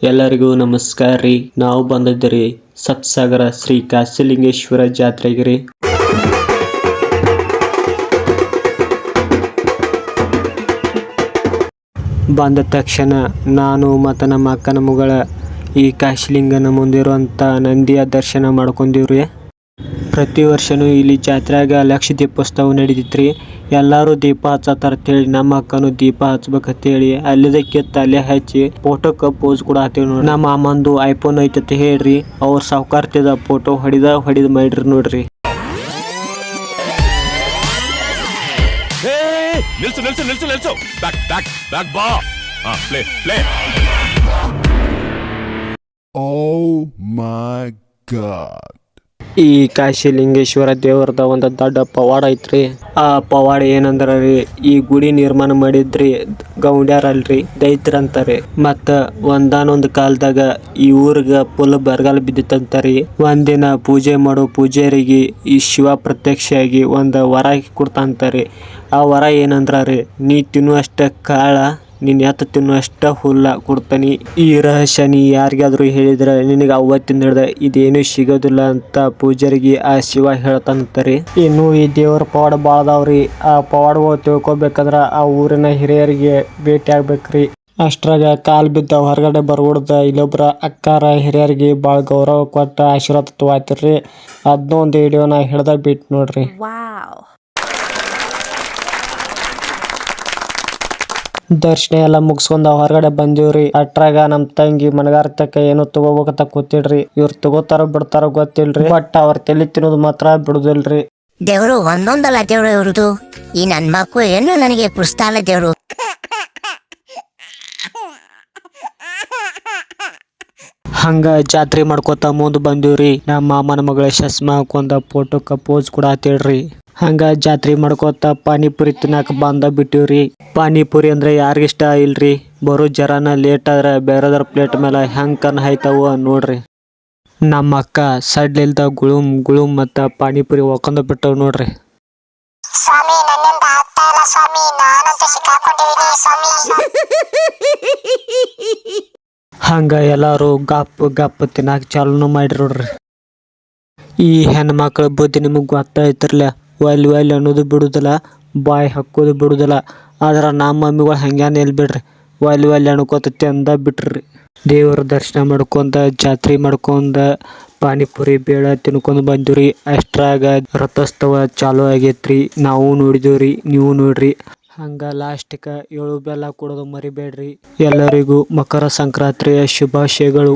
ಎಲ್ಲರಿಗೂ ನಮಸ್ಕಾರ ರೀ. ನಾವು ಬಂದಿದ್ದೀರಿ ಸಪ್ಸಾಗರ ಶ್ರೀ ಕಾಶಿಲಿಂಗೇಶ್ವರ ಜಾತ್ರೆಗೆ ರೀ. ಬಂದ ತಕ್ಷಣ ನಾನು ಮತ್ತು ನಮ್ಮ ಅಕ್ಕನ ಮಗಳ ಈ ಕಾಶಿಲಿಂಗನ ಮುಂದಿರುವಂಥ ನಂದಿಯ ದರ್ಶನ ಮಾಡ್ಕೊಂಡಿವ್ರಿ. ಪ್ರತಿ ವರ್ಷನೂ ಇಲ್ಲಿ ಜಾತ್ರೆಯಾಗ ಲಕ್ಷ ದೀಪೋತ್ಸವ ನಡೀತಿತ್ರಿ. ಎಲ್ಲರೂ ದೀಪ ಹಚ್ಚತ್ತಾರ ಅಂತೇಳಿ ನಮ್ಮ ಅಕ್ಕನು ದೀಪ ಹಚ್ಬೇಕಂತೇಳಿ ಅಲ್ಲಿದಕ್ಕಿತ್ತ ಅಲ್ಲೇ ಹಚ್ಚಿ ಫೋಟೋಕ್ಕೆ ಪೋಸ್ ಕೂಡ ಹಾಕ್ತೀವಿ ನೋಡ್ರಿ. ನಮ್ಮ ಮಾಮಂದು ಐಫೋನ್ ಐತಂತ ಹೇಳ್ರಿ, ಅವ್ರ ಸಾವುಕಾರ್ತಿದ ಫೋಟೋ ಹೊಡಿದ ಮಾಡ್ರಿ ನೋಡ್ರಿ. ನಿಲ್ಸು ಬ್ಯಾಕ್ ಬಾ. ಪ್ಲೇ. Oh my God. ಈ ಕಾಶಿಲಿಂಗೇಶ್ವರ ದೇವರದ ಒಂದು ದೊಡ್ಡ ಪವಾಡ ಐತ್ರಿ. ಆ ಪವಾಡ ಏನಂದ್ರ ರೀ, ಈ ಗುಡಿ ನಿರ್ಮಾಣ ಮಾಡಿದ್ರಿ ಗೌಂಡ್ಯಾರಲ್ರಿ, ದೈತ್ರಂತಾರೆ. ಮತ್ತ ಒಂದಾನೊಂದು ಕಾಲದಾಗ ಈ ಊರ್ಗ ಫುಲ್ ಬರಗಾಲ ಬಿದ್ದಿತ್ತಂತಾರಿ. ಒಂದಿನ ಪೂಜೆ ಮಾಡೋ ಪೂಜಾರಿಗೆ ಈ ಶಿವ ಪ್ರತ್ಯಕ್ಷ ಆಗಿ ಒಂದು ವರ ಕೊಡ್ತಾಂತಾರಿ. ಆ ವರ ಏನಂದ್ರ ರೀ, ನೀ ತಿನ್ನುವಷ್ಟ ಕಾಳ ನೀನು ಎತ್ತ ತಿನ್ನುವಷ್ಟ ಹುಲ್ಲ ಕೊಡ್ತಾನಿ. ಈ ರಹಸ್ಯ ನೀ ಯಾರಿಗಾದ್ರೂ ಹೇಳಿದ್ರೆ ನಿನಗೆ ಅವತ್ತಿನ ಹಿಡ್ದ ಇದೇನು ಸಿಗೋದಿಲ್ಲ ಅಂತ ಪೂಜಾರಿಗೆ ಆ ಶಿವ ಹೇಳ್ತಾನಂತಾರಿ. ಇನ್ನು ಈ ದೇವರ ಪವಾಡ ಭಾಳ ಅದಾವ್ರಿ. ಆ ಪವಾಡಗಳು ತಿಳ್ಕೊಬೇಕಂದ್ರ ಆ ಊರಿನ ಹಿರಿಯರಿಗೆ ಭೇಟಿ ಆಗ್ಬೇಕ್ರಿ. ಅಷ್ಟ್ರಾಗ ಕಾಲ್ ಬಿದ್ದ ಹೊರಗಡೆ ಬರ್ಬಿಡ್ದ ಇಲ್ಲೊಬ್ರ ಅಕ್ಕಾರ ಹಿರಿಯರಿಗೆ ಭಾಳ ಗೌರವ ಕೊಟ್ಟ ಆಶೀರ್ವಾದ ತಗೋತಿರ್ರಿ. ಅದನ್ನೂ ಒಂದು ವಿಡಿಯೋನ ಹಿಡ್ದ ಬಿಟ್ಟು ನೋಡ್ರಿ. ದರ್ಶನ ಎಲ್ಲ ಮುಗಿಸ್ಕೊಂಡ ಹೊರಗಡೆ ಬಂದಿವ್ರಿ. ಅಟ್ರಾಗ ನಮ್ ತಂಗಿ ಮನಗಾರ್ತಕ್ಕ ಏನೋ ತಗೋಬೇಕಂತ ಕೂತಿಡ್ರಿ. ಇವ್ರು ತಗೋತಾರ ಬಿಡ್ತಾರ ಗೊತ್ತಿಲ್ರಿ, ಬಟ್ ಅವ್ರ ತಲೆ ತಿನ್ನೋದು ಮಾತ್ರ ಬಿಡುದಿಲ್ರಿ. ದೇವ್ರು ಒಂದೊಂದಲ್ಲ ದೇವ್ರು ಇವ್ರದು. ಈ ನನ್ ಮಕ್ಕಳು ಏನು ನನಗೆ ಪುಸ್ತಕ ದೇವ್ರು. ಹಂಗ ಜಾತ್ರೆ ಮಾಡ್ಕೊತ ಮುಂದ್ ಬಂದಿವ್ರಿ. ನಮ್ಮ ಮಾಮನ ಮಗಳ ಚಸ್ಮಾ ಹಾಕೊಂಡ ಫೋಟೋಕ್ಕ ಪೋಸ್ ಕೂಡ ಹತ್ತಿಡ್ರಿ. ಹಂಗ ಜಾತ್ರೆ ಮಾಡ್ಕೊತ ಪಾನಿಪುರಿ ತಿನ್ನಾಕ ಬಂದ ಬಿಟ್ಟಿವ್ರಿ. ಪಾನಿಪುರಿ ಅಂದ್ರೆ ಯಾರಿಗಿಷ್ಟ ಇಲ್ರಿ. ಬರೋ ಜರಾನ ಲೇಟ್ ಆದ್ರೆ ಬೇರೆದರ ಪ್ಲೇಟ್ ಮೇಲೆ ಹೆಂಗ್ ಕಣ್ ಹಾಯ್ತಾವ ನೋಡ್ರಿ. ನಮ್ಮ ಅಕ್ಕ ಸಡ್ಲಿಲ್ದ ಗುಳುಮ್ ಮತ್ತ ಪಾನಿಪುರಿ ಒಕ್ಕೊಂಡ ಬಿಟ್ಟವ್ ನೋಡ್ರಿ. ಸ್ವಾಮಿ ನನ್ನಿಂದ ಆಗ್ತಾ ಇಲ್ಲ ಸ್ವಾಮಿ, ನಾನಂತೂ ಸಿಕ್ಕಾಕೊಂಡಿದ್ದೀನಿ ಸ್ವಾಮಿ. ಹಂಗ ಎಲ್ಲಾರು ಗಪ್ ತಿನ್ನಾಕ ಚಾಲೂನು ಮಾಡ್ರಿ ನೋಡ್ರಿ. ಈ ಹೆಣ್ಮಕ್ಳ ಬುದ್ಧಿ ನಿಮಗ್ ಗೊತ್ತಾಯ್ತಿರ್ಲ, ಒಲ್ ಅನ್ನೋದು ಬಿಡುದಿಲ್ಲ, ಬಾಯ್ ಹಾಕೋದು ಬಿಡುದಿಲ್ಲ. ಆದ್ರ ನಮ್ಮ ಮಮ್ಮಿಗಳು ಹಂಗ್ಯಾನ ಎಲ್ ಬಿಡ್ರಿ, ಒಲ್ ಅನ್ಕೋತೈತಿ ಅಂದ ಬಿಟ್ರಿ. ದೇವ್ರ ದರ್ಶನ ಮಾಡ್ಕೊಂಡ ಜಾತ್ರೆ ಮಾಡ್ಕೊಂಡ ಪಾನಿಪುರಿ ಬೇಡ ತಿನ್ಕೊಂಡ್ ಬಂದಿವ್ರಿ. ಅಷ್ಟ್ರಾಗ ರಥೋತ್ಸವ ಚಾಲೂ ಆಗೈತ್ರಿ. ನಾವು ನೋಡಿದೇವ್ರಿ, ನೀವು ನೋಡ್ರಿ. ಹಂಗ ಲಾಸ್ಟಿಕ 7 ಬೆಲ್ಲ ಕೊಡೋದು ಮರಿಬೇಡ್ರಿ. ಎಲ್ಲರಿಗೂ ಮಕರ ಸಂಕ್ರಾಂತಿಯ ಶುಭಾಶಯಗಳು.